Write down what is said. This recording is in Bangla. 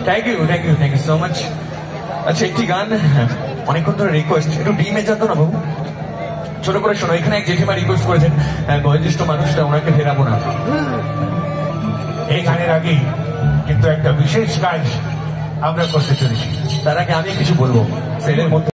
Thank you so much. আচ্ছা, একটি গান অনেকক্ষণ ধরে রিকোয়েস্ট, একটু ডি মেজার তো না বাবু, ছোট করে শোনো। এখানে এক জেঠিমা রিকোয়েস্ট করেছেন, বয়োজ্যেষ্ঠ মানুষটা, ওনাকে ফেরাবো না। এই গানের আগেই কিন্তু একটা বিশেষ কাজ আমরা করতে চলেছি। তার আগে আমি কিছু বলবো। সেলের মধ্যে